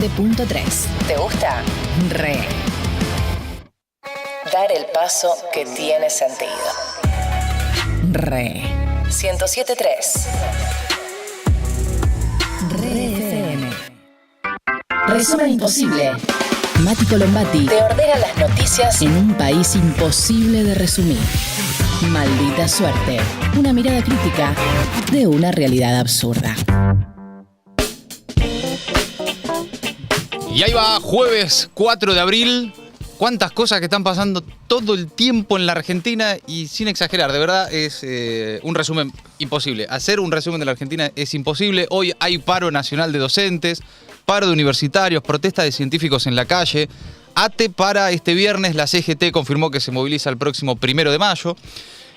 107.3. ¿Te gusta? Re. Dar el paso que tiene sentido. Re. 107.3. Re FM. Resumen imposible. Mati Colombati te ordena las noticias en un país imposible de resumir. Maldita suerte. Una mirada crítica de una realidad absurda. Y ahí va, jueves 4 de abril. Cuántas cosas que están pasando todo el tiempo en la Argentina y sin exagerar, de verdad es un resumen imposible. Hacer un resumen de la Argentina es imposible. Hoy hay paro nacional de docentes, paro de universitarios, protesta de científicos en la calle. ATE para este viernes, la CGT confirmó que se moviliza el próximo 1 de mayo.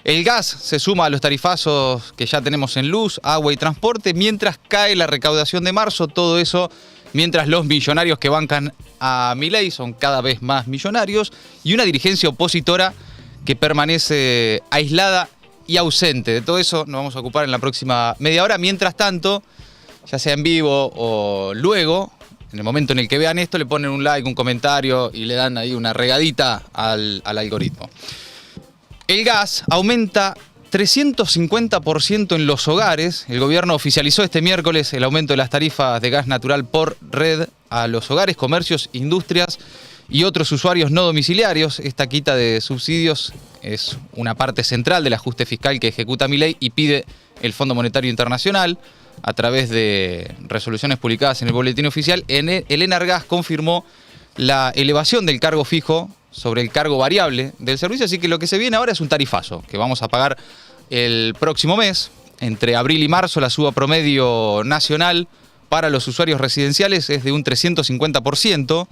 El gas se suma a los tarifazos que ya tenemos en luz, agua y transporte, mientras cae la recaudación de marzo, todo eso mientras los millonarios que bancan a Milei son cada vez más millonarios y una dirigencia opositora que permanece aislada y ausente. De todo eso nos vamos a ocupar en la próxima media hora. Mientras tanto, ya sea en vivo o luego, en el momento en el que vean esto, le ponen un like, un comentario y le dan ahí una regadita al algoritmo. El gas aumenta 350% en los hogares. El gobierno oficializó este miércoles el aumento de las tarifas de gas natural por red a los hogares, comercios, industrias y otros usuarios no domiciliarios. Esta quita de subsidios es una parte central del ajuste fiscal que ejecuta Milei y pide el Fondo Monetario Internacional a través de resoluciones publicadas en el boletín oficial. El Enargas confirmó la elevación del cargo fijo sobre el cargo variable del servicio, así que lo que se viene ahora es un tarifazo que vamos a pagar el próximo mes. Entre abril y marzo la suba promedio nacional para los usuarios residenciales es de un 350%.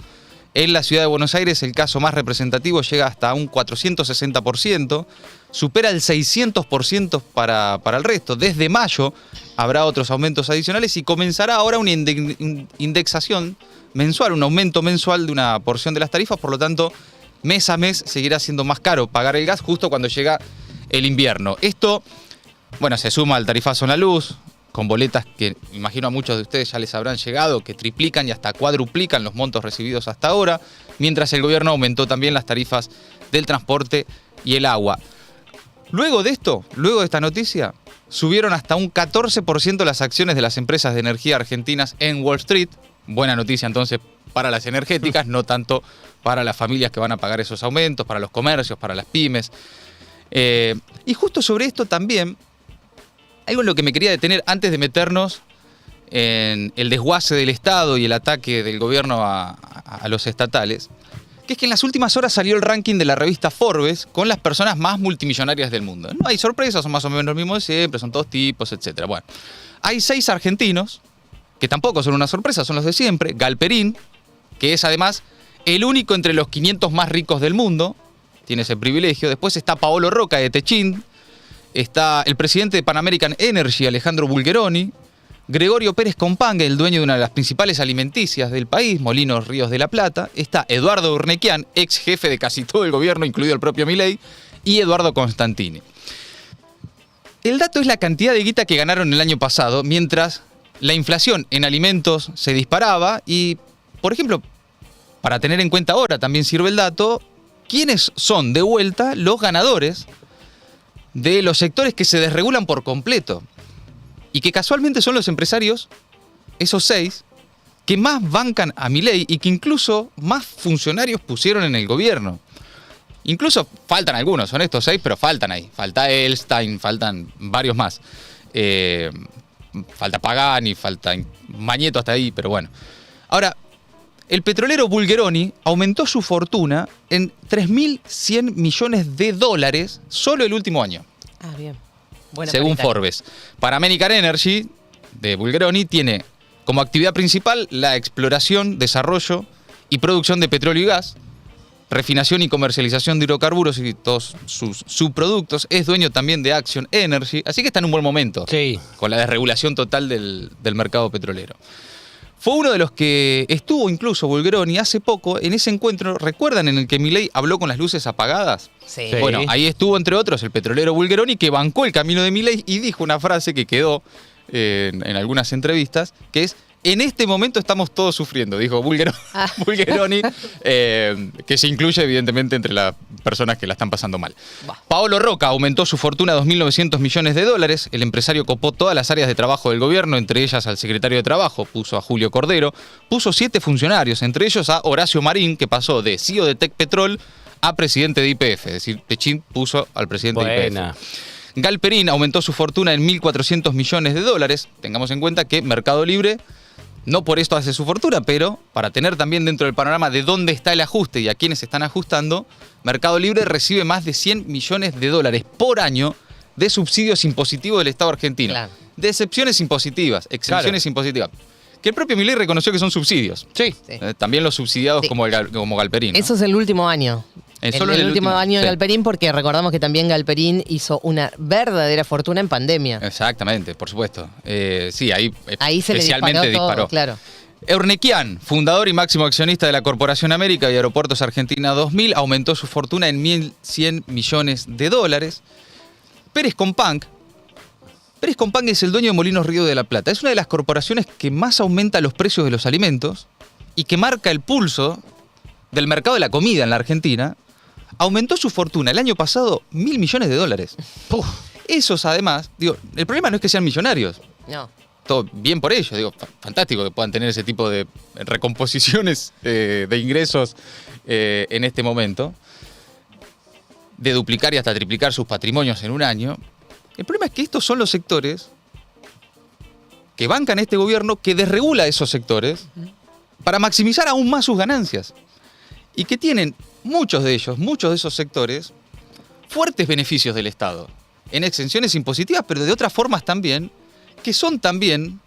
En la ciudad de Buenos Aires el caso más representativo llega hasta un 460%, supera el 600% para el resto. Desde mayo habrá otros aumentos adicionales y comenzará ahora una indexación mensual, un aumento mensual de una porción de las tarifas, por lo tanto mes a mes seguirá siendo más caro pagar el gas justo cuando llega el invierno. Esto, bueno, se suma al tarifazo en la luz, con boletas que imagino a muchos de ustedes ya les habrán llegado, que triplican y hasta cuadruplican los montos recibidos hasta ahora, mientras el gobierno aumentó también las tarifas del transporte y el agua. Luego de esto, luego de esta noticia, subieron hasta un 14% las acciones de las empresas de energía argentinas en Wall Street. Buena noticia entonces para las energéticas, no tanto para las familias que van a pagar esos aumentos, para los comercios, para las pymes. Y justo sobre esto también, algo en lo que me quería detener antes de meternos en el desguace del Estado y el ataque del gobierno a los estatales, que es que en las últimas horas salió el ranking de la revista Forbes con las personas más multimillonarias del mundo. No hay sorpresas, son más o menos los mismos de siempre, son todos tipos, etc. Bueno, hay 6 argentinos, que tampoco son una sorpresa, son los de siempre. Galperín, que es además el único entre los 500 más ricos del mundo, tiene ese privilegio. Después está Paolo Roca de Techint, está el presidente de Pan American Energy, Alejandro Bulgeroni, Gregorio Pérez Compangue, el dueño de una de las principales alimenticias del país, Molinos Ríos de la Plata, está Eduardo Urnequian, ex jefe de casi todo el gobierno, incluido el propio Milei, y Eduardo Constantini. El dato es la cantidad de guita que ganaron el año pasado, mientras la inflación en alimentos se disparaba y, por ejemplo, para tener en cuenta ahora también sirve el dato, ¿quiénes son de vuelta los ganadores de los sectores que se desregulan por completo? Y que casualmente son los empresarios, esos 6, que más bancan a Milei y que incluso más funcionarios pusieron en el gobierno. Incluso faltan algunos, son estos 6, pero faltan ahí. Falta Elstein, faltan varios más. Falta Pagani, falta Mañeto hasta ahí, pero bueno. Ahora, el petrolero Bulgeroni aumentó su fortuna en $3.100 millones solo el último año. Ah, bien. Buena según paritaria. Forbes. Pan American Energy, de Bulgeroni, tiene como actividad principal la exploración, desarrollo y producción de petróleo y gas, refinación y comercialización de hidrocarburos y todos sus subproductos. Es dueño también de Action Energy, así que está en un buen momento, Sí. con la desregulación total del mercado petrolero. Fue uno de los que estuvo incluso Bulgeroni hace poco en ese encuentro, ¿recuerdan en el que Milei habló con las luces apagadas? Sí. Bueno, ahí estuvo entre otros el petrolero Bulgeroni que bancó el camino de Milei y dijo una frase que quedó en algunas entrevistas, que es: en este momento estamos todos sufriendo, dijo Bulgeroni, que se incluye evidentemente entre las personas que la están pasando mal. Paolo Roca aumentó su fortuna a $2.900 millones. El empresario copó todas las áreas de trabajo del gobierno, entre ellas al secretario de Trabajo, puso a Julio Cordero, puso 7 funcionarios, entre ellos a Horacio Marín, que pasó de CEO de Tecpetrol a presidente de YPF, es decir, Techín puso al presidente de YPF. Galperín aumentó su fortuna en $1.400 millones. Tengamos en cuenta que Mercado Libre no por esto hace su fortuna, pero para tener también dentro del panorama de dónde está el ajuste y a quiénes están ajustando, Mercado Libre recibe más de $100 millones por año de subsidios impositivos del Estado argentino. Claro. De excepciones impositivas, impositivas. Que el propio Milei reconoció que son subsidios. Sí. También los subsidiados como Galperín, ¿no? Eso es el último año. Solo el último año de sí. Galperín, porque recordamos que también Galperín hizo una verdadera fortuna en pandemia. Exactamente, por supuesto. Sí, ahí se especialmente le disparó. disparó. Todo, claro. Eurnequian, fundador y máximo accionista de la Corporación América y Aeropuertos Argentina 2000, aumentó su fortuna en $1.100 millones. Pérez Companc es el dueño de Molinos Río de la Plata. Es una de las corporaciones que más aumenta los precios de los alimentos y que marca el pulso del mercado de la comida en la Argentina. Aumentó su fortuna el año pasado $1.000 millones. Esos además, el problema no es que sean millonarios. No. Todo bien por ellos, fantástico que puedan tener ese tipo de recomposiciones de ingresos en este momento, de duplicar y hasta triplicar sus patrimonios en un año. El problema es que estos son los sectores que bancan este gobierno, que desregula esos sectores para maximizar aún más sus ganancias. Y que tienen muchos de esos sectores, fuertes beneficios del Estado, en exenciones impositivas, pero de otras formas también, que son también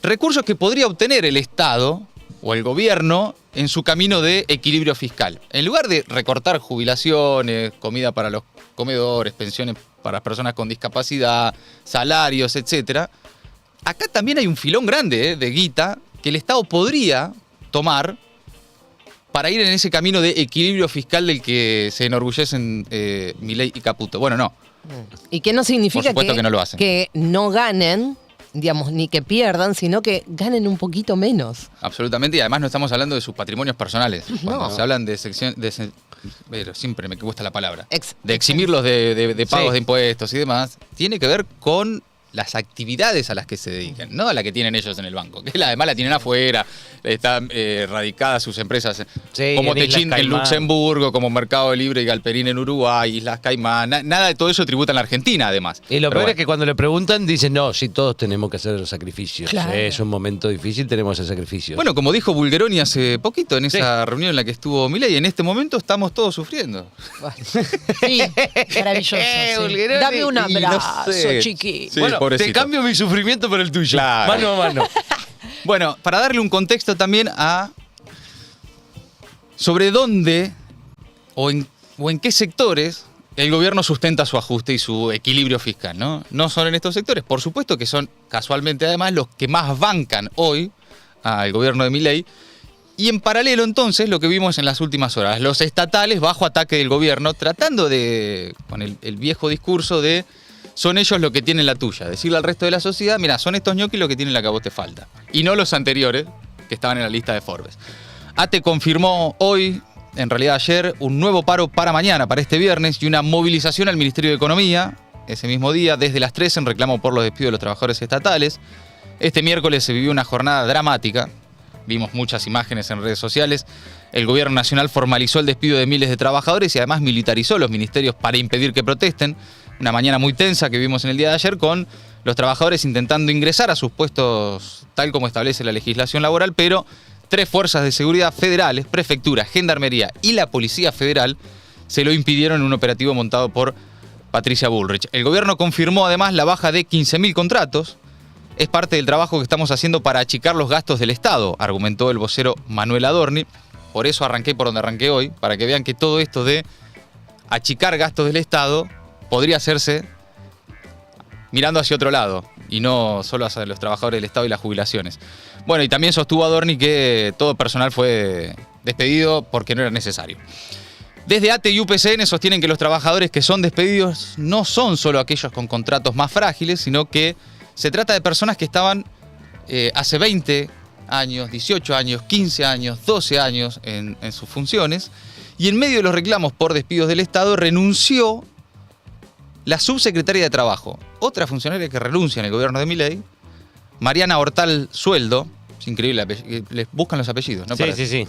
recursos que podría obtener el Estado o el gobierno en su camino de equilibrio fiscal. En lugar de recortar jubilaciones, comida para los comedores, pensiones para las personas con discapacidad, salarios, etc., acá también hay un filón grande de guita que el Estado podría tomar para ir en ese camino de equilibrio fiscal del que se enorgullecen Milei y Caputo. Bueno, no. Y que no significa que no lo hacen. Que no ganen, digamos, ni que pierdan, sino que ganen un poquito menos. Absolutamente, y además no estamos hablando de sus patrimonios personales. Cuando se hablan de sección... pero siempre me gusta la palabra. De eximirlos de pagos de impuestos y demás, tiene que ver con las actividades a las que se dedican, no a las que tienen ellos en el banco, que además la tienen afuera, están radicadas sus empresas como Techín en Luxemburgo, como Mercado Libre y Galperín en Uruguay, Islas Caimán, nada de todo eso tributa en la Argentina además. Y lo peor es que cuando le preguntan dicen, no, sí, todos tenemos que hacer sacrificios. Claro. Es un momento difícil, tenemos que hacer sacrificios. Bueno, como dijo Bulgeroni hace poquito en esa reunión en la que estuvo Milei, en este momento estamos todos sufriendo. Sí, maravilloso. Sí. Dame un abrazo, chiqui. Sí, bueno, pobrecito. te cambio mi sufrimiento por el tuyo. Claro. Mano a mano. Bueno, para darle un contexto también sobre dónde o en qué sectores el gobierno sustenta su ajuste y su equilibrio fiscal, ¿no? No son en estos sectores, por supuesto que son casualmente además los que más bancan hoy al gobierno de Milei. Y en paralelo entonces lo que vimos en las últimas horas, los estatales bajo ataque del gobierno, tratando con el viejo discurso de son ellos los que tienen la tuya. Decirle al resto de la sociedad, mira, son estos ñoquis los que tienen la que a vos te falta. Y no los anteriores, que estaban en la lista de Forbes. ATE confirmó hoy, en realidad ayer, un nuevo paro para mañana, para este viernes, y una movilización al Ministerio de Economía, ese mismo día, desde las 3 en reclamo por los despidos de los trabajadores estatales. Este miércoles se vivió una jornada dramática. Vimos muchas imágenes en redes sociales. El gobierno nacional formalizó el despido de miles de trabajadores y además militarizó los ministerios para impedir que protesten. Una mañana muy tensa que vimos en el día de ayer con los trabajadores intentando ingresar a sus puestos tal como establece la legislación laboral, pero 3 fuerzas de seguridad federales, prefectura, gendarmería y la Policía Federal se lo impidieron en un operativo montado por Patricia Bullrich. El gobierno confirmó además la baja de 15.000 contratos. Es parte del trabajo que estamos haciendo para achicar los gastos del Estado, argumentó el vocero Manuel Adorni. Por eso arranqué por donde arranqué hoy, para que vean que todo esto de achicar gastos del Estado podría hacerse mirando hacia otro lado y no solo hacia los trabajadores del Estado y las jubilaciones. Bueno, y también sostuvo Adorni que todo personal fue despedido porque no era necesario. Desde ATE y UPCN sostienen que los trabajadores que son despedidos no son solo aquellos con contratos más frágiles, sino que se trata de personas que estaban hace 20 años, 18 años, 15 años, 12 años en sus funciones, y en medio de los reclamos por despidos del Estado renunció la subsecretaria de Trabajo, otra funcionaria que renuncia en el gobierno de Milei, Mariana Hortal Sueldo. Es increíble, les buscan los apellidos, ¿no? Sí.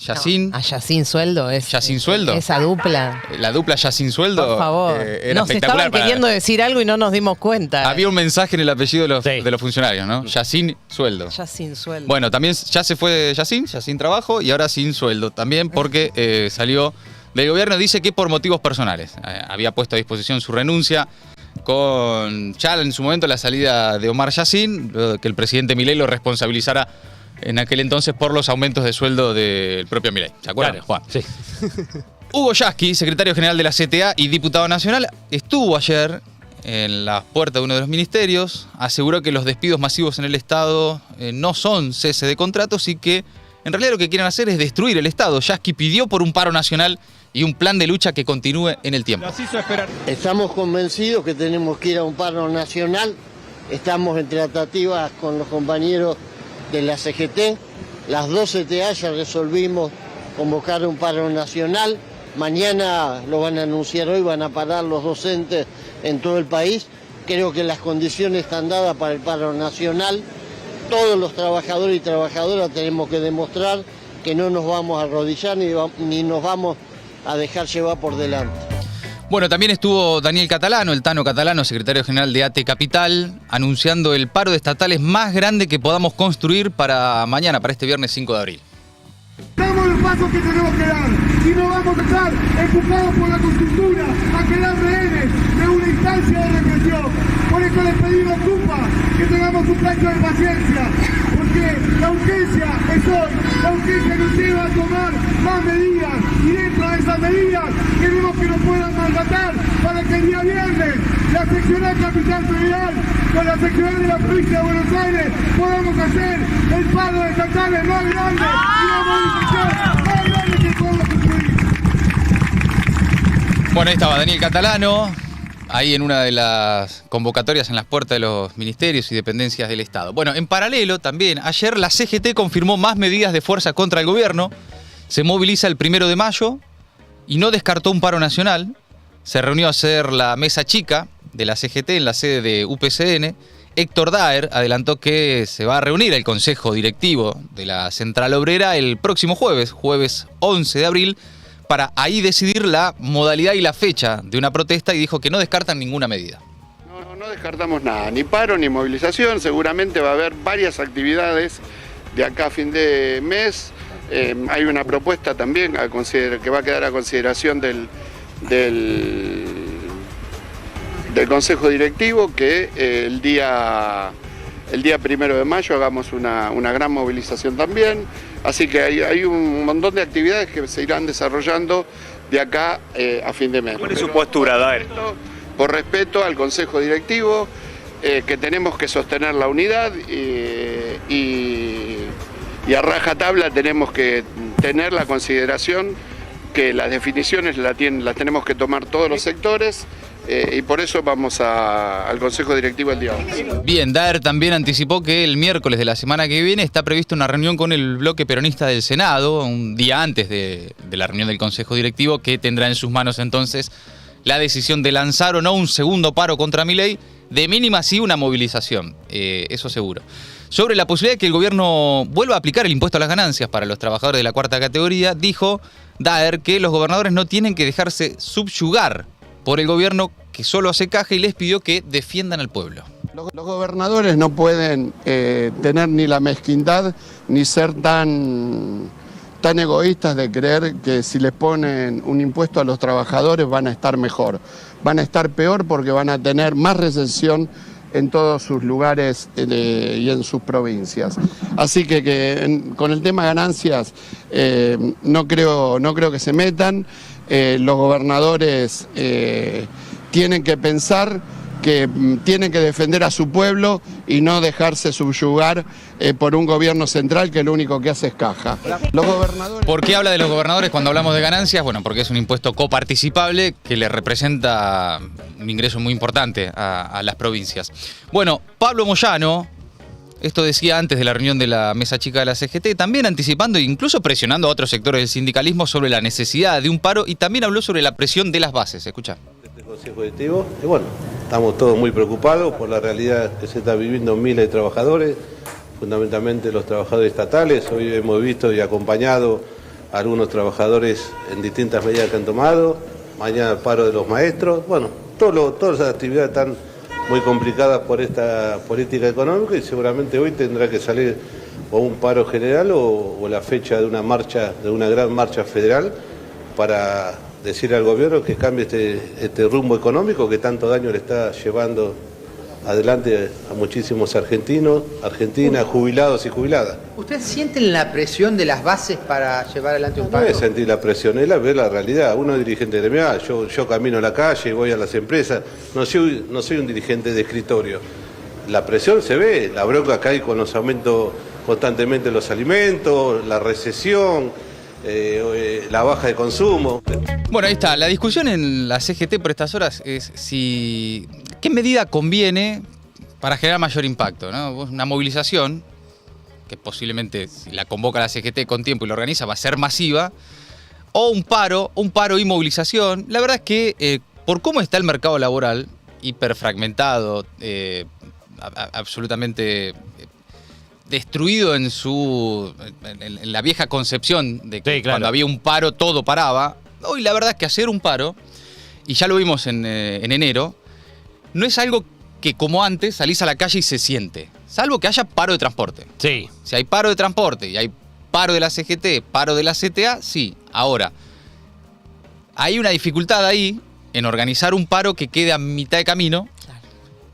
Yacine. A Yacine Sueldo es. Yacine Sueldo. Esa dupla. La dupla Yacine Sueldo. Por favor. Era Nos espectacular. estaban queriendo decir algo y no nos dimos cuenta. Había un mensaje en el apellido Sí. de los funcionarios, ¿no? Yacine Sueldo. Yacine Sueldo. Bueno, también ya se fue Yacine Trabajo y ahora sin sueldo también porque salió del gobierno. Dice que por motivos personales. Había puesto a disposición su renuncia con ya en su momento la salida de Omar Yacine, que el presidente Milei lo responsabilizara en aquel entonces por los aumentos de sueldo del propio Milei. ¿Se acuerdan, Claro, Juan? sí. Hugo Yasky, secretario general de la CTA y diputado nacional, estuvo ayer en las puertas de uno de los ministerios, aseguró que los despidos masivos en el Estado no son cese de contratos y que en realidad lo que quieren hacer es destruir el Estado. Yasky pidió por un paro nacional y un plan de lucha que continúe en el tiempo. Estamos convencidos que tenemos que ir a un paro nacional. Estamos en tratativas con los compañeros de la CGT. Las dos CTA ya resolvimos convocar un paro nacional. Mañana lo van a anunciar hoy, van a parar los docentes en todo el país. Creo que las condiciones están dadas para el paro nacional. Todos los trabajadores y trabajadoras tenemos que demostrar que no nos vamos a arrodillar ni nos vamos a dejar llevar por delante. Bueno, también estuvo Daniel Catalano, el Tano Catalano, secretario general de ATE Capital, anunciando el paro de estatales más grande que podamos construir para mañana, para este viernes 5 de abril. Damos los pasos que tenemos que dar y no vamos a estar empujados por la coyuntura a quedar rehenes de una instancia de represión. Por eso les pedimos que tengamos un cacho de paciencia, porque la urgencia es hoy, la urgencia nos lleva a tomar más medidas y dentro de esas medidas queremos que nos puedan mandatar para que el día viernes la seccional capital federal con la seccional de la provincia de Buenos Aires podamos hacer el paro de estatales más grande y la movilización más grande que podamos construir. Bueno, ahí estaba Daniel Catalano, ahí en una de las convocatorias en las puertas de los ministerios y dependencias del Estado. Bueno, en paralelo también, ayer la CGT confirmó más medidas de fuerza contra el gobierno, se moviliza el 1 de mayo y no descartó un paro nacional. Se reunió a hacer la mesa chica de la CGT en la sede de UPCN. Héctor Daer adelantó que se va a reunir el Consejo Directivo de la Central Obrera el próximo jueves 11 de abril, para ahí decidir la modalidad y la fecha de una protesta y dijo que no descartan ninguna medida. No descartamos nada, ni paro ni movilización. Seguramente va a haber varias actividades de acá a fin de mes. Hay una propuesta también que va a quedar a consideración del Consejo Directivo, que el día 1 de mayo hagamos una gran movilización también. Así que hay un montón de actividades que se irán desarrollando de acá a fin de mes. ¿Cuál es su postura, Daer? Por respeto al Consejo Directivo, que tenemos que sostener la unidad y a rajatabla tenemos que tener la consideración que las definiciones las tenemos que tomar todos los sectores. Y por eso vamos al Consejo Directivo el día 11. Bien, Daer también anticipó que el miércoles de la semana que viene está prevista una reunión con el bloque peronista del Senado, un día antes de la reunión del Consejo Directivo, que tendrá en sus manos entonces la decisión de lanzar o no un segundo paro contra Milei, de mínima sí una movilización, eso seguro. Sobre la posibilidad de que el gobierno vuelva a aplicar el impuesto a las ganancias para los trabajadores de la cuarta categoría, dijo Daer que los gobernadores no tienen que dejarse subyugar por el gobierno que solo hace caja y les pidió que defiendan al pueblo. Los gobernadores no pueden tener ni la mezquindad ni ser tan egoístas de creer que si les ponen un impuesto a los trabajadores van a estar mejor. Van a estar peor porque van a tener más recesión en todos sus lugares y en sus provincias. Así que con el tema ganancias no creo que se metan. Los gobernadores tienen que pensar que tienen que defender a su pueblo y no dejarse subyugar por un gobierno central que lo único que hace es caja. Los gobernadores... ¿Por qué habla de los gobernadores cuando hablamos de ganancias? Bueno, porque es un impuesto coparticipable que le representa un ingreso muy importante a las provincias. Bueno, Pablo Moyano Esto decía antes de la reunión de la mesa chica de la CGT, también anticipando e incluso presionando a otros sectores del sindicalismo sobre la necesidad de un paro y también habló sobre la presión de las bases. Escuchá. Este Consejo Directivo, y bueno, estamos todos muy preocupados por la realidad que se está viviendo miles de trabajadores, fundamentalmente los trabajadores estatales. Hoy hemos visto y acompañado a algunos trabajadores en distintas medidas que han tomado. Mañana el paro de los maestros. Bueno, todas las actividades están muy complicadas por esta política económica y seguramente hoy tendrá que salir o un paro general o la fecha de una marcha, de una gran marcha federal para decir al gobierno que cambie este rumbo económico que tanto daño le está llevando adelante a muchísimos argentinos, argentinas, jubilados y jubiladas. ¿Usted siente la presión de las bases para llevar adelante un paro? No es sentir la presión, es ver la realidad. Uno es dirigente gremial, yo camino a la calle, voy a las empresas, no soy un dirigente de escritorio. La presión se ve, la bronca que hay con los aumentos constantemente de los alimentos, la recesión, la baja de consumo. Bueno, ahí está. La discusión en la CGT por estas horas es si qué medida conviene para generar mayor impacto, ¿no? Una movilización, que posiblemente si la convoca la CGT con tiempo y lo organiza va a ser masiva, o un paro y movilización. La verdad es que por cómo está el mercado laboral, hiperfragmentado, absolutamente destruido en la vieja concepción de que sí, claro, cuando había un paro todo paraba. Hoy la verdad es que hacer un paro, y ya lo vimos en enero, no es algo que como antes salís a la calle y se siente, salvo que haya paro de transporte. Sí. Si hay paro de transporte y hay paro de la CGT, paro de la CTA, sí. Ahora, hay una dificultad ahí en organizar un paro que quede a mitad de camino.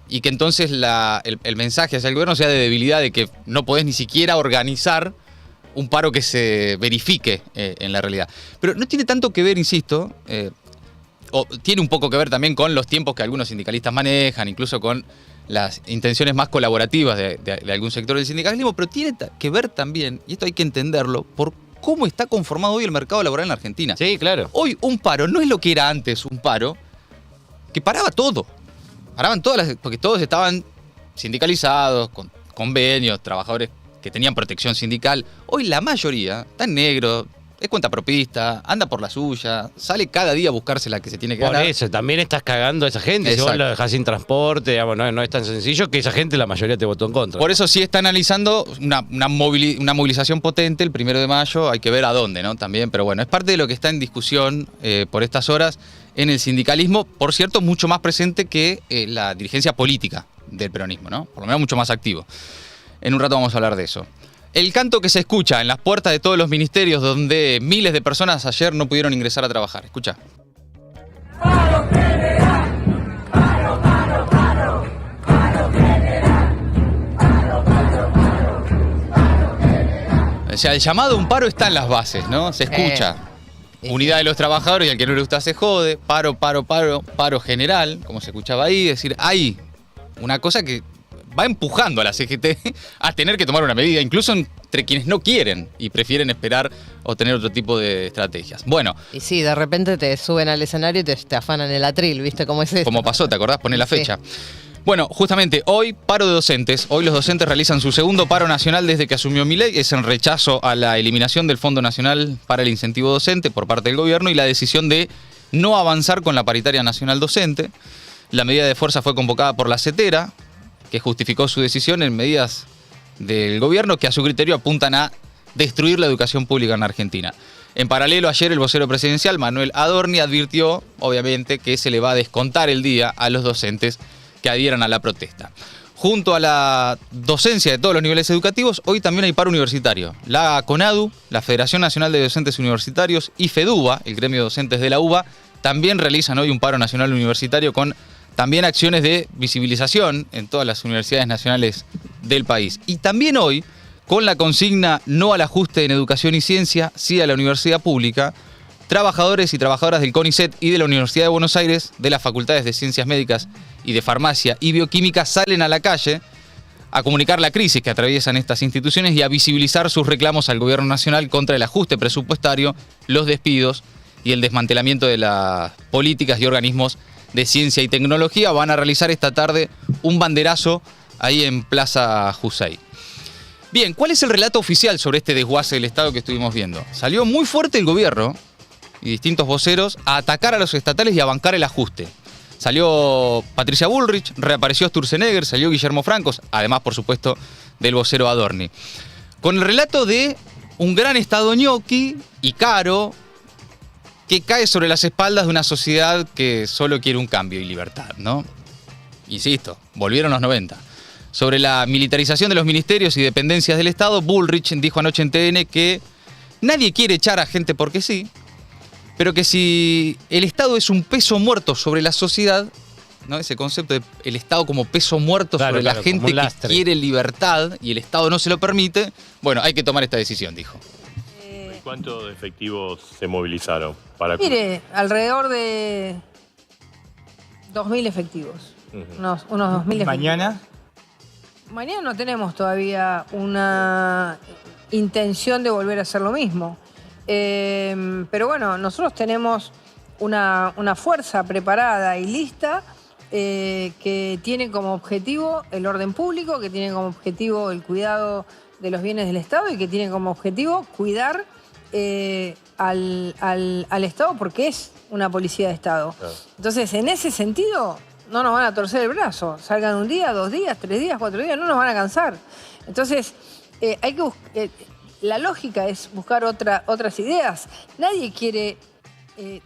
Y que entonces el mensaje hacia el gobierno sea de debilidad, de que no podés ni siquiera organizar un paro que se verifique en la realidad. Pero no tiene tanto que ver, insisto, o tiene un poco que ver también con los tiempos que algunos sindicalistas manejan, incluso con las intenciones más colaborativas de algún sector del sindicalismo, pero tiene que ver también, y esto hay que entenderlo, por cómo está conformado hoy el mercado laboral en la Argentina. Sí, claro. Hoy un paro no es lo que era antes un paro, que paraba todo. Paraban porque todos estaban sindicalizados, con convenios, trabajadores que tenían protección sindical. Hoy la mayoría está en negro, es cuentapropista, anda por la suya, sale cada día a buscarse la que se tiene que ganar. Por eso, también estás cagando a esa gente. Si vos lo dejás sin transporte, digamos, no es tan sencillo que esa gente, la mayoría te votó en contra. Por eso sí está analizando una movilización potente el 1 de mayo, hay que ver a dónde, ¿no? También, pero bueno, es parte de lo que está en discusión por estas horas en el sindicalismo, por cierto, mucho más presente que la dirigencia política del peronismo, ¿no? Por lo menos mucho más activo. En un rato vamos a hablar de eso. El canto que se escucha en las puertas de todos los ministerios donde miles de personas ayer no pudieron ingresar a trabajar. Escucha. ¡Paro general! ¡Paro, paro, paro! ¡Paro general! ¡Paro, paro, paro! ¡Paro general! O sea, el llamado a un paro está en las bases, ¿no? Se escucha. Unidad de los trabajadores y al que no le gusta se jode. Paro, paro, paro, paro general, como se escuchaba ahí. Es decir, hay una cosa que va empujando a la CGT a tener que tomar una medida, incluso entre quienes no quieren y prefieren esperar o tener otro tipo de estrategias. Bueno. Y sí, de repente te suben al escenario y te afanan el atril, ¿viste cómo es eso? Como pasó, ¿te acordás? Poné la fecha. Sí. Bueno, justamente hoy, paro de docentes. Hoy los docentes realizan su segundo paro nacional desde que asumió Milei. Es en rechazo a la eliminación del Fondo Nacional para el Incentivo Docente por parte del gobierno y la decisión de no avanzar con la paritaria nacional docente. La medida de fuerza fue convocada por la CETERA, que justificó su decisión en medidas del gobierno que a su criterio apuntan a destruir la educación pública en Argentina. En paralelo, ayer el vocero presidencial, Manuel Adorni, advirtió, obviamente, que se le va a descontar el día a los docentes que adhieran a la protesta. Junto a la docencia de todos los niveles educativos, hoy también hay paro universitario. La CONADU, la Federación Nacional de Docentes Universitarios, y FEDUBA, el gremio de docentes de la UBA, también realizan hoy un paro nacional universitario con también acciones de visibilización en todas las universidades nacionales del país. Y también hoy, con la consigna no al ajuste en educación y ciencia, sí a la universidad pública, trabajadores y trabajadoras del CONICET y de la Universidad de Buenos Aires, de las Facultades de Ciencias Médicas y de Farmacia y Bioquímica, salen a la calle a comunicar la crisis que atraviesan estas instituciones y a visibilizar sus reclamos al gobierno nacional contra el ajuste presupuestario, los despidos y el desmantelamiento de las políticas y organismos de ciencia y tecnología. Van a realizar esta tarde un banderazo ahí en Plaza Jusey. Bien, ¿cuál es el relato oficial sobre este desguace del Estado que estuvimos viendo? Salió muy fuerte el gobierno y distintos voceros a atacar a los estatales y a bancar el ajuste. Salió Patricia Bullrich, reapareció Sturzenegger, salió Guillermo Francos, además, por supuesto, del vocero Adorni. Con el relato de un gran Estado ñoqui y caro que cae sobre las espaldas de una sociedad que solo quiere un cambio y libertad, ¿no? Insisto, volvieron los 90. Sobre la militarización de los ministerios y dependencias del Estado, Bullrich dijo anoche en TN que nadie quiere echar a gente porque sí, pero que si el Estado es un peso muerto sobre la sociedad, ¿no? Ese concepto de el Estado como peso muerto sobre la gente que quiere libertad y el Estado no se lo permite, bueno, hay que tomar esta decisión, dijo. ¿Cuántos efectivos se movilizaron? Mire, alrededor de 2.000 efectivos. Unos 2.000 efectivos. ¿Mañana? Mañana no tenemos todavía una intención de volver a hacer lo mismo. Pero bueno, nosotros tenemos una fuerza preparada y lista que tiene como objetivo el orden público, que tiene como objetivo el cuidado de los bienes del Estado y que tiene como objetivo cuidar al Estado porque es una policía de Estado. Claro. Entonces, en ese sentido, no nos van a torcer el brazo. Salgan un día, 2 días, 3 días, 4 días, no nos van a cansar. Entonces, hay que la lógica es buscar otras ideas. Nadie quiere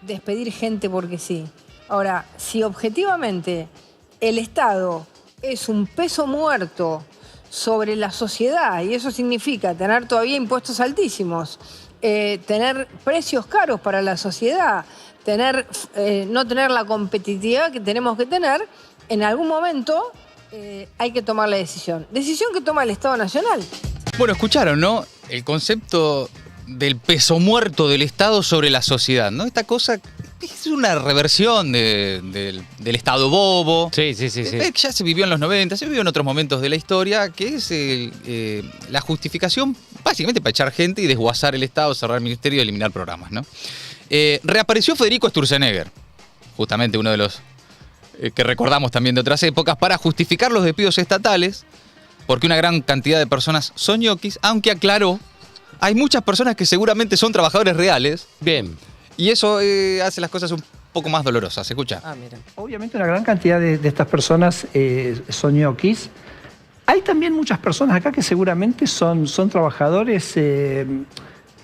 despedir gente porque sí. Ahora, si objetivamente el Estado es un peso muerto sobre la sociedad, y eso significa tener todavía impuestos altísimos, tener precios caros para la sociedad, no tener la competitividad que tenemos que tener, en algún momento hay que tomar la decisión. Decisión que toma el Estado Nacional. Bueno, escucharon, ¿no? El concepto del peso muerto del Estado sobre la sociedad, ¿no? Esta cosa es una reversión del Estado bobo. Sí. Ya se vivió en los 90, se vivió en otros momentos de la historia, que es la justificación básicamente para echar gente y desguazar el Estado, cerrar el ministerio y eliminar programas, ¿no? Reapareció Federico Sturzenegger, justamente uno de los que recordamos también de otras épocas, para justificar los despidos estatales, porque una gran cantidad de personas son ñoquis, aunque aclaró, hay muchas personas que seguramente son trabajadores reales. Bien. Y eso hace las cosas un poco más dolorosas. Escucha. Mira. Obviamente una gran cantidad de estas personas son ñoquis. Hay también muchas personas acá que seguramente son trabajadores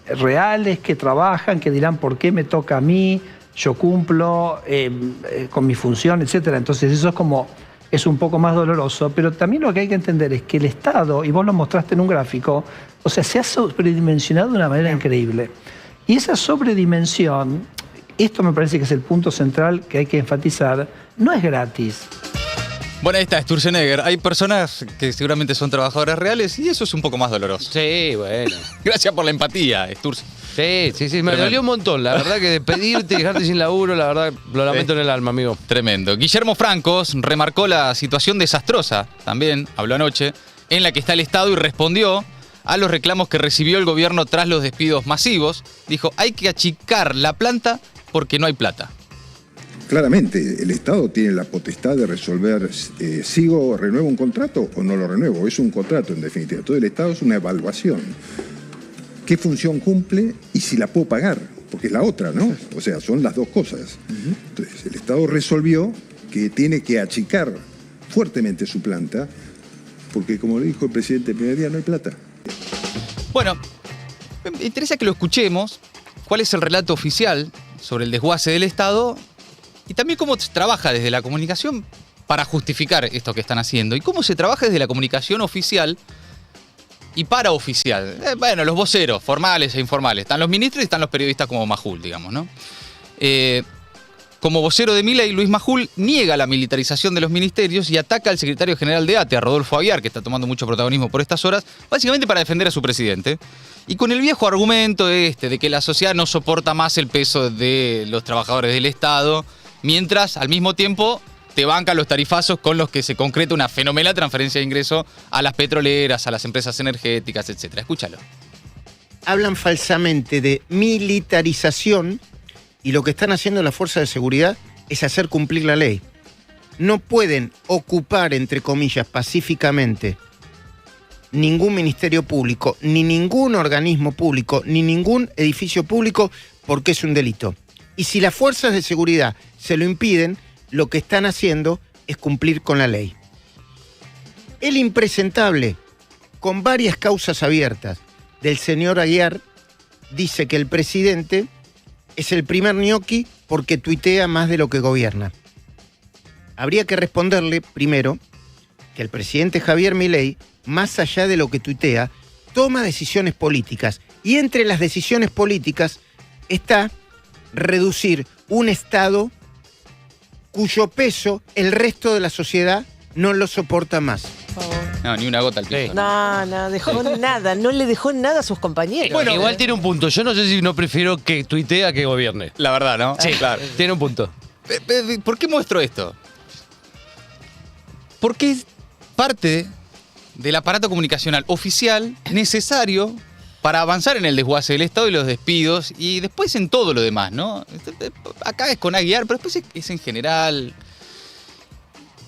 reales, que trabajan, que dirán por qué me toca a mí, yo cumplo con mi función, etc. Entonces eso es un poco más doloroso, pero también lo que hay que entender es que el Estado, y vos lo mostraste en un gráfico, o sea, se ha sobredimensionado de una manera increíble. Y esa sobredimensión, esto me parece que es el punto central que hay que enfatizar, no es gratis. Bueno, ahí está Sturzenegger. Hay personas que seguramente son trabajadores reales y eso es un poco más doloroso. Sí, bueno. Gracias por la empatía, Sturzenegger. Sí, me dolió un montón. La verdad que despedirte y dejarte sin laburo, la verdad, lo lamento en el alma, amigo. Tremendo. Guillermo Francos remarcó la situación desastrosa, también habló anoche, en la que está el Estado y respondió a los reclamos que recibió el gobierno tras los despidos masivos. Dijo, hay que achicar la planta porque no hay plata. Claramente, el Estado tiene la potestad de resolver, ¿renuevo un contrato o no lo renuevo? Es un contrato, en definitiva. Todo el Estado es una evaluación. ¿Qué función cumple y si la puedo pagar? Porque es la otra, ¿no? O sea, son las dos cosas. Entonces, el Estado resolvió que tiene que achicar fuertemente su planta, porque como le dijo el presidente el primer día, no hay plata. Bueno, me interesa que lo escuchemos. ¿Cuál es el relato oficial sobre el desguace del Estado? Y también cómo se trabaja desde la comunicación para justificar esto que están haciendo. Y cómo se trabaja desde la comunicación oficial y paraoficial. Bueno, los voceros, formales e informales. Están los ministros y están los periodistas como Majul, digamos, ¿no? Como vocero de Milei, Luis Majul niega la militarización de los ministerios y ataca al secretario general de ATE, a Rodolfo Aguiar, que está tomando mucho protagonismo por estas horas, básicamente para defender a su presidente. Y con el viejo argumento de que la sociedad no soporta más el peso de los trabajadores del Estado, mientras al mismo tiempo te bancan los tarifazos con los que se concreta una fenomenal transferencia de ingreso a las petroleras, a las empresas energéticas, etc. Escúchalo. Hablan falsamente de militarización y lo que están haciendo las fuerzas de seguridad es hacer cumplir la ley. No pueden ocupar, entre comillas, pacíficamente ningún ministerio público, ni ningún organismo público, ni ningún edificio público, porque es un delito. Y si las fuerzas de seguridad se lo impiden, lo que están haciendo es cumplir con la ley. El impresentable, con varias causas abiertas, del señor Aguiar, dice que el presidente es el primer ñoqui porque tuitea más de lo que gobierna. Habría que responderle, primero, que el presidente Javier Milei, más allá de lo que tuitea, toma decisiones políticas. Y entre las decisiones políticas está reducir un Estado cuyo peso el resto de la sociedad no lo soporta más. No, ni una gota al piso. No dejó nada, no le dejó nada a sus compañeros. Bueno, igual tiene un punto. Yo no sé si no prefiero que tuitee a que gobierne. La verdad, ¿no? Sí, claro. Tiene un punto. ¿Por qué muestro esto? Porque es parte del aparato comunicacional oficial necesario para avanzar en el desguace del Estado y los despidos y después en todo lo demás, ¿no? Acá es con Aguiar, pero después es en general.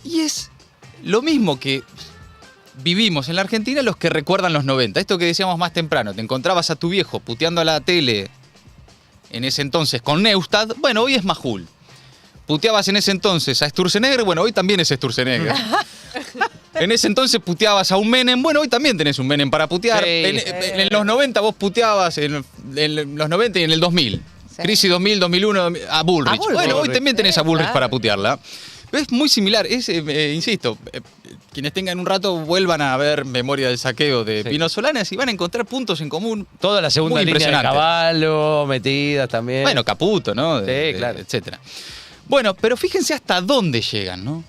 Y es lo mismo que vivimos en la Argentina los que recuerdan los 90. Esto que decíamos más temprano, te encontrabas a tu viejo puteando a la tele en ese entonces con Neustadt, bueno, hoy es Majul. Puteabas en ese entonces a Sturzenegger, bueno, hoy también es Sturzenegger. En ese entonces puteabas a un Menem, bueno, hoy también tenés un Menem para putear. Sí, en los 90 vos puteabas, en los 90 y en el 2000. Sí. Crisis 2000, 2001, a Bullrich. Bueno, hoy también tenés a Bullrich para putearla. Es muy similar, insisto, quienes tengan un rato vuelvan a ver Memoria del Saqueo de Pino Solanas y van a encontrar puntos en común. Toda la segunda línea de Caballo, metidas también. Bueno, Caputo, ¿no? Claro. Etcétera. Bueno, pero fíjense hasta dónde llegan, ¿no?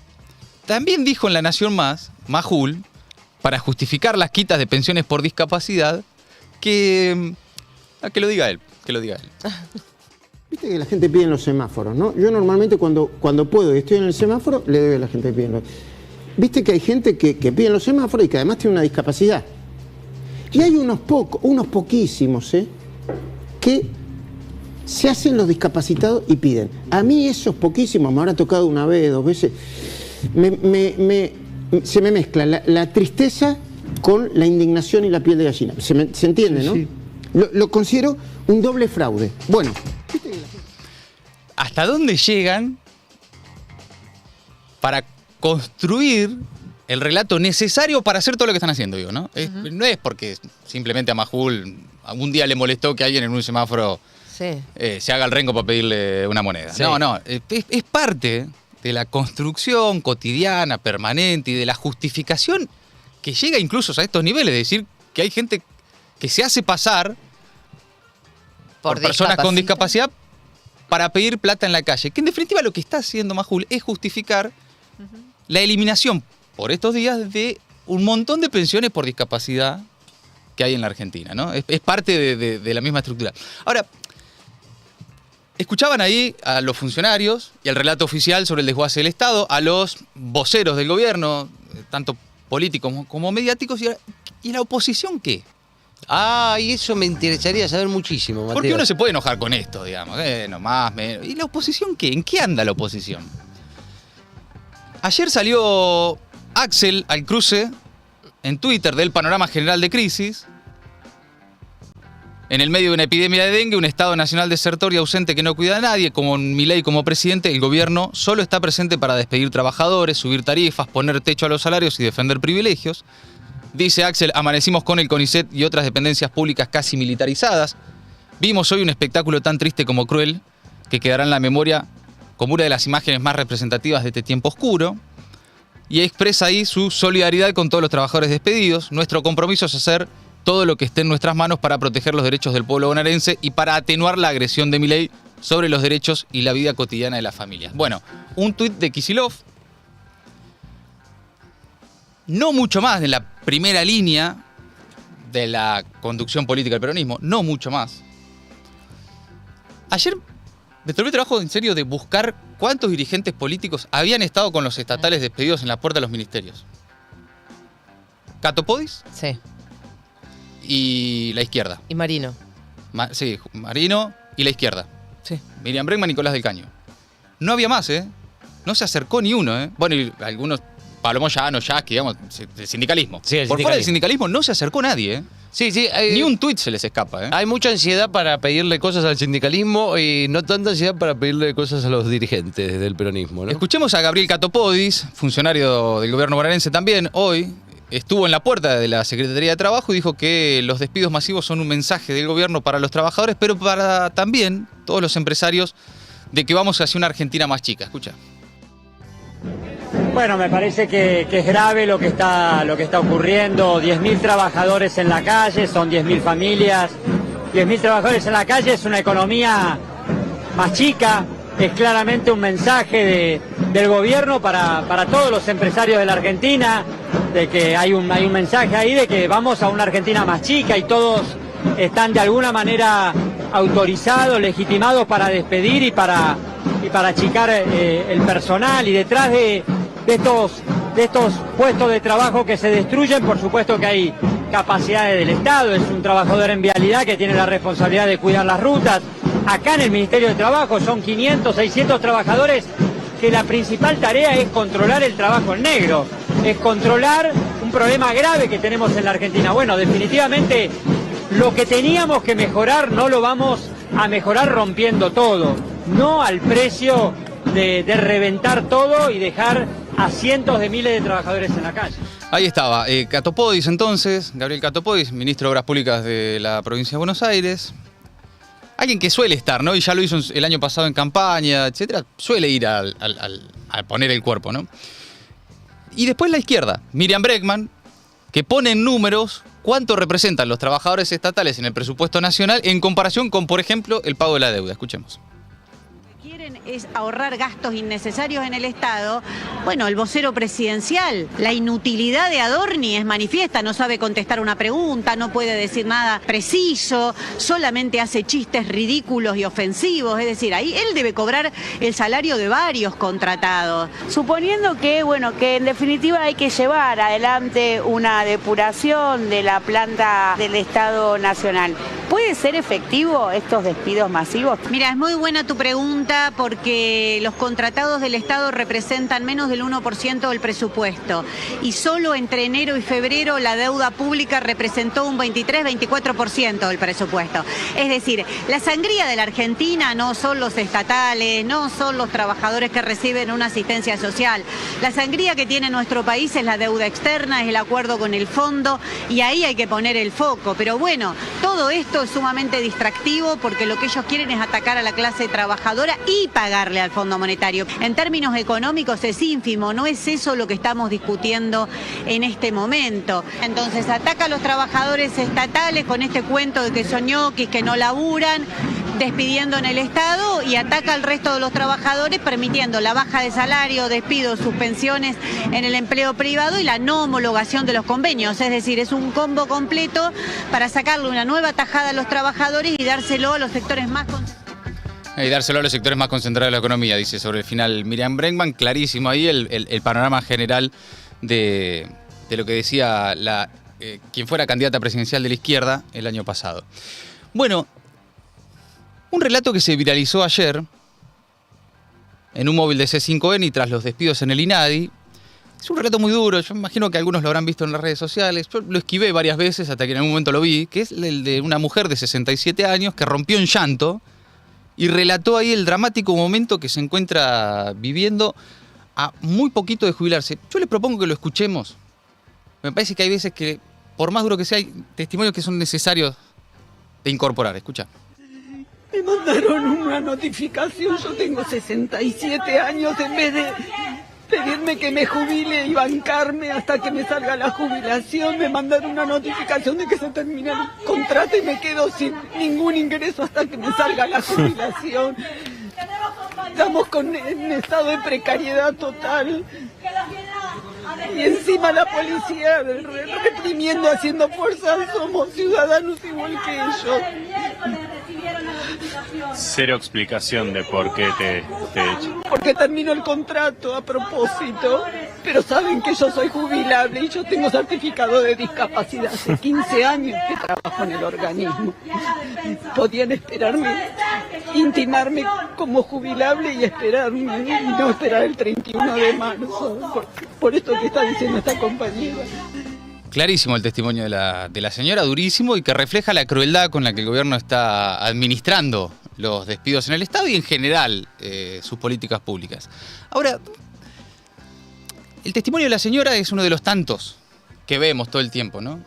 También dijo en La Nación Más, Majul, para justificar las quitas de pensiones por discapacidad, que lo diga él, Viste que la gente pide en los semáforos, ¿no? Yo normalmente cuando puedo y estoy en el semáforo, le doy a la gente que pide. Viste que hay gente que pide en los semáforos y que además tiene una discapacidad. Y hay unos poquísimos, que se hacen los discapacitados y piden. A mí esos poquísimos, me habrá tocado una vez, 2 veces, se me mezcla la tristeza con la indignación y la piel de gallina. ¿Se entiende, no? Sí. Lo considero un doble fraude. Bueno. ¿Hasta dónde llegan para construir el relato necesario para hacer todo lo que están haciendo, digo, ¿no? No es porque simplemente a Majul algún día le molestó que alguien en un semáforo se haga el rengo para pedirle una moneda. Sí. No, es parte de la construcción cotidiana, permanente y de la justificación que llega incluso a estos niveles, de decir que hay gente que se hace pasar por personas con discapacidad para pedir plata en la calle. Que en definitiva lo que está haciendo Majul es justificar la eliminación por estos días de un montón de pensiones por discapacidad que hay en la Argentina, ¿no? Es parte de la misma estructura. Ahora, escuchaban ahí a los funcionarios y al relato oficial sobre el desguace del Estado, a los voceros del gobierno, tanto políticos como mediáticos, ¿y la oposición qué? Y eso me interesaría saber muchísimo, Mateo. Porque uno se puede enojar con esto, digamos, nomás, menos. ¿Y la oposición qué? ¿En qué anda la oposición? Ayer salió Axel al cruce en Twitter del panorama general de crisis. En el medio de una epidemia de dengue, un Estado nacional desertor y ausente que no cuida a nadie, como Milei como presidente, el gobierno solo está presente para despedir trabajadores, subir tarifas, poner techo a los salarios y defender privilegios. Dice Axel, amanecimos con el CONICET y otras dependencias públicas casi militarizadas. Vimos hoy un espectáculo tan triste como cruel, que quedará en la memoria como una de las imágenes más representativas de este tiempo oscuro. Y expresa ahí su solidaridad con todos los trabajadores despedidos. Nuestro compromiso es hacer todo lo que esté en nuestras manos para proteger los derechos del pueblo bonaerense y para atenuar la agresión de Milei sobre los derechos y la vida cotidiana de las familias. Bueno, un tuit de Kicillof. No mucho más de la primera línea de la conducción política del peronismo, no mucho más. Ayer me tomé el trabajo en serio de buscar cuántos dirigentes políticos habían estado con los estatales despedidos en la puerta de los ministerios. Cato Podis. Sí. Y la izquierda. Y Marino. Sí, Marino y la izquierda. Sí. Miriam Bregman, Nicolás del Caño. No había más, ¿eh? No se acercó ni uno, ¿eh? Bueno, y algunos Pablo Moyano, Yasky, digamos, el sindicalismo. Sí, el Por fuera del sindicalismo. sindicalismo no se acercó nadie, ¿eh? Sí, sí. Ni un tuit se les escapa, ¿eh? Hay mucha ansiedad para pedirle cosas al sindicalismo y no tanta ansiedad para pedirle cosas a los dirigentes del peronismo, ¿no? Escuchemos a Gabriel Catopodis, funcionario del gobierno bonaerense también, hoy. Estuvo en la puerta de la Secretaría de Trabajo y dijo que los despidos masivos son un mensaje del gobierno para los trabajadores, pero para también todos los empresarios, de que vamos hacia una Argentina más chica. Escucha. Bueno, me parece que es grave lo que está ocurriendo. 10.000 trabajadores en la calle, son 10.000 familias. 10.000 trabajadores en la calle es una economía más chica. Es claramente un mensaje del gobierno para todos los empresarios de la Argentina, de que hay un mensaje ahí de que vamos a una Argentina más chica y todos están de alguna manera autorizados, legitimados para despedir y para achicar el personal. Y detrás de estos puestos de trabajo que se destruyen, por supuesto que hay capacidades del Estado. Es un trabajador en vialidad que tiene la responsabilidad de cuidar las rutas. Acá en el Ministerio de Trabajo son 500, 600 trabajadores que la principal tarea es controlar el trabajo en negro, es controlar un problema grave que tenemos en la Argentina. Bueno, definitivamente lo que teníamos que mejorar no lo vamos a mejorar rompiendo todo, no al precio de reventar todo y dejar a cientos de miles de trabajadores en la calle. Ahí estaba, Catopodis entonces, Gabriel Catopodis, ministro de Obras Públicas de la provincia de Buenos Aires. Alguien que suele estar, ¿no? Y ya lo hizo el año pasado en campaña, etcétera. Suele ir a poner el cuerpo, ¿no? Y después la izquierda, Miriam Bregman, que pone en números cuánto representan los trabajadores estatales en el presupuesto nacional en comparación con, por ejemplo, el pago de la deuda. Escuchemos. Es ahorrar gastos innecesarios en el Estado. Bueno, el vocero presidencial, la inutilidad de Adorni es manifiesta, no sabe contestar una pregunta, no puede decir nada preciso, solamente hace chistes ridículos y ofensivos, es decir, ahí él debe cobrar el salario de varios contratados. Suponiendo que, bueno, que en definitiva hay que llevar adelante una depuración de la planta del Estado Nacional, ¿puede ser efectivo estos despidos masivos? Mira, es muy buena tu pregunta porque los contratados del Estado representan menos del 1% del presupuesto y solo entre enero y febrero la deuda pública representó un 23-24% del presupuesto. Es decir, la sangría de la Argentina no son los estatales, no son los trabajadores que reciben una asistencia social. La sangría que tiene nuestro país es la deuda externa, es el acuerdo con el fondo y ahí hay que poner el foco. Pero bueno, todo esto es sumamente distractivo porque lo que ellos quieren es atacar a la clase trabajadora y pagarle al Fondo Monetario. En términos económicos es ínfimo, no es eso lo que estamos discutiendo en este momento. Entonces ataca a los trabajadores estatales con este cuento de que son ñoquis, que no laburan, despidiendo en el Estado, y ataca al resto de los trabajadores permitiendo la baja de salario, despidos, suspensiones en el empleo privado y la no homologación de los convenios. Es decir, es un combo completo para sacarle una nueva tajada a los trabajadores y dárselo a los sectores más concentrados de la economía, dice sobre el final Miriam Bregman. Clarísimo ahí el panorama general de lo que decía quien fuera candidata presidencial de la izquierda el año pasado. Bueno, un relato que se viralizó ayer en un móvil de C5N y tras los despidos en el INADI. Es un relato muy duro, yo me imagino que algunos lo habrán visto en las redes sociales. Yo lo esquivé varias veces hasta que en algún momento lo vi, que es el de una mujer de 67 años que rompió en llanto y relató ahí el dramático momento que se encuentra viviendo a muy poquito de jubilarse. Yo les propongo que lo escuchemos. Me parece que hay veces que, por más duro que sea, hay testimonios que son necesarios de incorporar. Escucha. Me mandaron una notificación, yo tengo 67 años, en vez de pedirme que me jubile y bancarme hasta que me salga la jubilación, me mandaron una notificación de que se termina el contrato y me quedo sin ningún ingreso hasta que me salga la jubilación. Estamos en estado de precariedad total. Y encima la policía reprimiendo, haciendo fuerza, somos ciudadanos igual que ellos. Cero explicación de por qué te echan. Porque terminó el contrato a propósito, pero saben que yo soy jubilable y yo tengo certificado de discapacidad. Hace 15 años que trabajo en el organismo. podían esperarme, intimarme como jubilable y esperarme, y no esperar el 31 de marzo, por esto que está diciendo esta compañera. Clarísimo el testimonio de la señora, durísimo, y que refleja la crueldad con la que el gobierno está administrando los despidos en el Estado y en general sus políticas públicas. Ahora, el testimonio de la señora es uno de los tantos que vemos todo el tiempo, ¿no?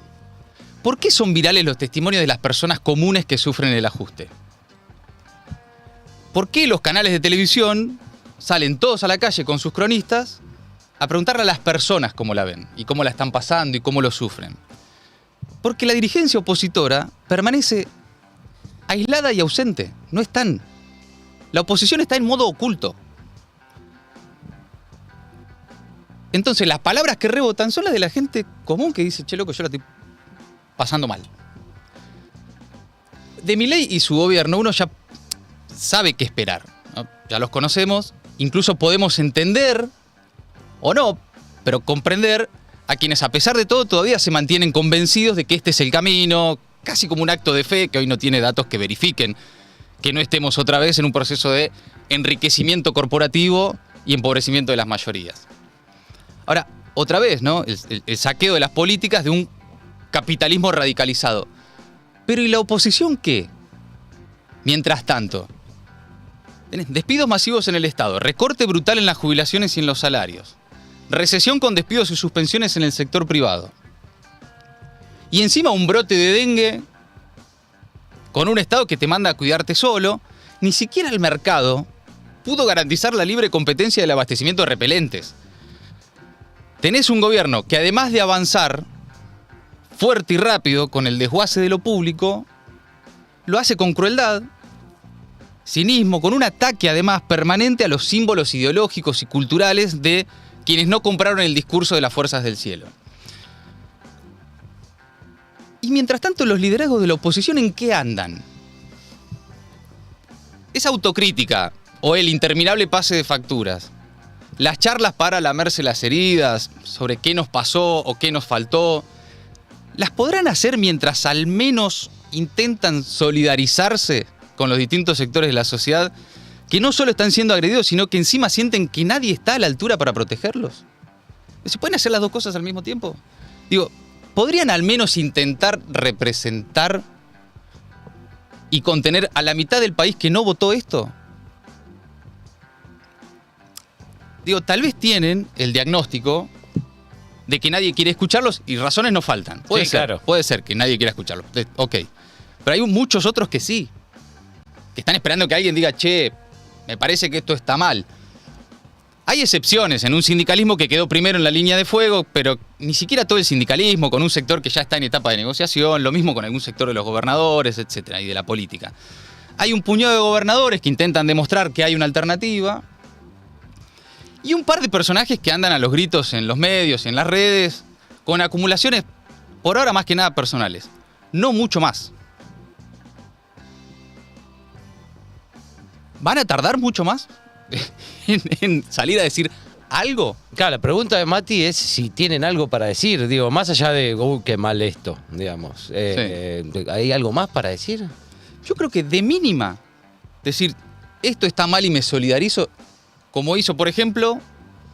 ¿Por qué son virales los testimonios de las personas comunes que sufren el ajuste? ¿Por qué los canales de televisión salen todos a la calle con sus cronistas a preguntarle a las personas cómo la ven y cómo la están pasando y cómo lo sufren? Porque la dirigencia opositora permanece aislada y ausente. No están. La oposición está en modo oculto. Entonces, las palabras que rebotan son las de la gente común que dice, che, loco, yo la estoy pasando mal. De Milei y su gobierno uno ya sabe qué esperar, ¿no? Ya los conocemos, incluso podemos entender, o no, pero comprender a quienes a pesar de todo todavía se mantienen convencidos de que este es el camino, casi como un acto de fe que hoy no tiene datos que verifiquen que no estemos otra vez en un proceso de enriquecimiento corporativo y empobrecimiento de las mayorías. Ahora, otra vez, ¿no? El saqueo de las políticas de un capitalismo radicalizado. Pero ¿y la oposición qué? Mientras tanto, tenés despidos masivos en el Estado, recorte brutal en las jubilaciones y en los salarios, recesión con despidos y suspensiones en el sector privado. Y encima un brote de dengue con un Estado que te manda a cuidarte solo. Ni siquiera el mercado pudo garantizar la libre competencia del abastecimiento de repelentes. Tenés un gobierno que además de avanzar fuerte y rápido con el desguace de lo público, lo hace con crueldad, cinismo, con un ataque además permanente a los símbolos ideológicos y culturales de quienes no compraron el discurso de las fuerzas del cielo. Y mientras tanto, los liderazgos de la oposición, ¿en qué andan? Esa autocrítica o el interminable pase de facturas, las charlas para lamerse las heridas sobre qué nos pasó o qué nos faltó, ¿las podrán hacer mientras al menos intentan solidarizarse con los distintos sectores de la sociedad que no solo están siendo agredidos, sino que encima sienten que nadie está a la altura para protegerlos? ¿Se pueden hacer las dos cosas al mismo tiempo? Digo, ¿podrían al menos intentar representar y contener a la mitad del país que no votó esto? Digo, tal vez tienen el diagnóstico de que nadie quiere escucharlos y razones no faltan. Puede ser, claro. Puede ser que nadie quiera escucharlos. Ok. Pero hay muchos otros que sí. Que están esperando que alguien diga, che, me parece que esto está mal. Hay excepciones en un sindicalismo que quedó primero en la línea de fuego, pero ni siquiera todo el sindicalismo, con un sector que ya está en etapa de negociación, lo mismo con algún sector de los gobernadores, etcétera, y de la política. Hay un puñado de gobernadores que intentan demostrar que hay una alternativa, y un par de personajes que andan a los gritos en los medios y en las redes, con acumulaciones, por ahora más que nada personales. No mucho más. ¿Van a tardar mucho más en salir a decir algo? Claro, la pregunta de Mati es si tienen algo para decir. Digo, más allá de, qué mal esto, digamos. ¿Hay algo más para decir? Yo creo que de mínima, decir, esto está mal y me solidarizo, como hizo, por ejemplo,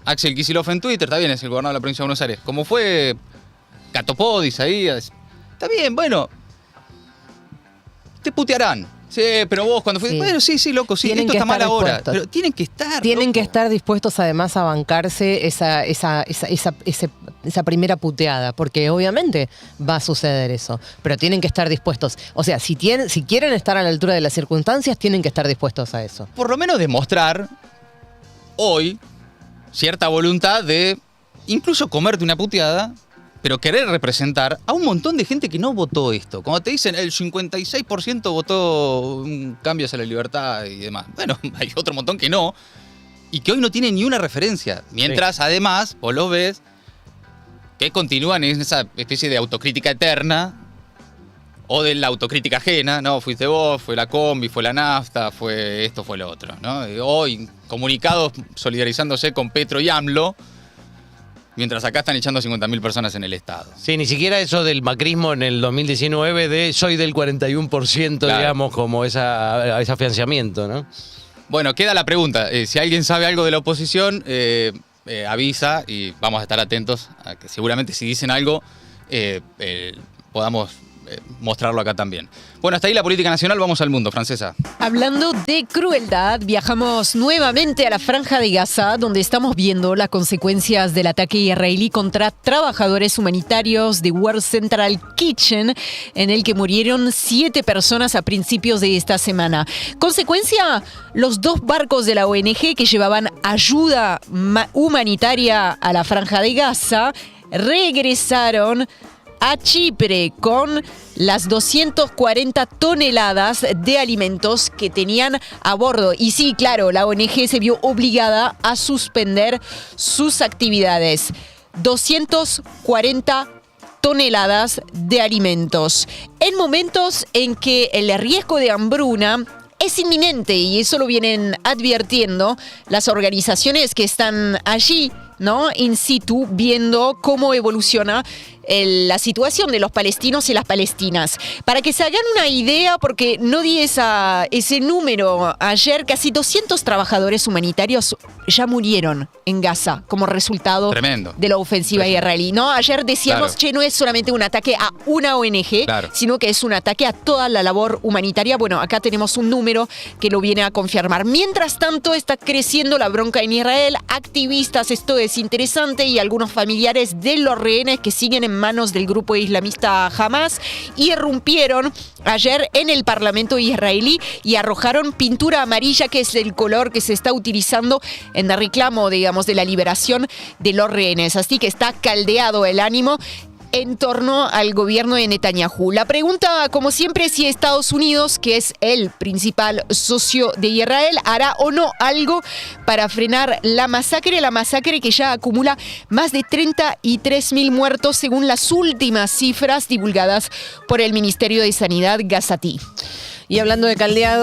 Axel Kicillof en Twitter, está bien, es el gobernador de la provincia de Buenos Aires, como fue Catopodis ahí, está bien, bueno, te putearán. Sí, pero vos cuando fuiste, bueno, sí, loco, sí, esto está mal ahora, pero tienen que estar. Tienen que estar dispuestos además a bancarse esa primera puteada, porque obviamente va a suceder eso, pero tienen que estar dispuestos. O sea, si quieren estar a la altura de las circunstancias, tienen que estar dispuestos a eso. Por lo menos demostrar hoy cierta voluntad de incluso comerte una puteada, pero querer representar a un montón de gente que no votó esto. Cuando te dicen el 56% votó cambios a la libertad y demás. Bueno, hay otro montón que no, y que hoy no tiene ni una referencia. Mientras, además, vos los ves que continúan en esa especie de autocrítica eterna o de la autocrítica ajena. No, fuiste vos, fue la combi, fue la nafta, fue esto, fue lo otro, ¿no? Y hoy, comunicados solidarizándose con Petro y AMLO, Mientras acá están echando 50.000 personas en el Estado. Sí, ni siquiera eso del macrismo en el 2019 de soy del 41%, Claro. digamos, como ese afianzamiento, ¿no? Bueno, queda la pregunta. Si alguien sabe algo de la oposición, avisa y vamos a estar atentos a que seguramente si dicen algo podamos mostrarlo acá también. Bueno, hasta ahí la política nacional, vamos al mundo, Francesa. Hablando de crueldad, viajamos nuevamente a la Franja de Gaza, donde estamos viendo las consecuencias del ataque israelí contra trabajadores humanitarios de World Central Kitchen, en el que murieron 7 personas a principios de esta semana. Consecuencia, los 2 barcos de la ONG que llevaban ayuda humanitaria a la Franja de Gaza regresaron a Chipre con las 240 toneladas de alimentos que tenían a bordo. Y sí, claro, la ONG se vio obligada a suspender sus actividades. 240 toneladas de alimentos. En momentos en que el riesgo de hambruna es inminente, y eso lo vienen advirtiendo las organizaciones que están allí, ¿no? In situ, viendo cómo evoluciona la situación de los palestinos y las palestinas. Para que se hagan una idea, porque no di ese número ayer, casi 200 trabajadores humanitarios ya murieron en Gaza como resultado de la ofensiva israelí, ¿no? Ayer decíamos, che, no es solamente un ataque a una ONG, sino que es un ataque a toda la labor humanitaria. Bueno, acá tenemos un número que lo viene a confirmar. Mientras tanto, está creciendo la bronca en Israel. Activistas, esto es interesante, y algunos familiares de los rehenes que siguen en manos del grupo islamista Hamas irrumpieron ayer en el Parlamento israelí y arrojaron pintura amarilla, que es el color que se está utilizando en el reclamo, digamos, de la liberación de los rehenes. Así que está caldeado el ánimo en torno al gobierno de Netanyahu. La pregunta, como siempre, es si Estados Unidos, que es el principal socio de Israel, hará o no algo para frenar la masacre que ya acumula más de 33.000 muertos según las últimas cifras divulgadas por el Ministerio de Sanidad gazatí. Y hablando de caldeado,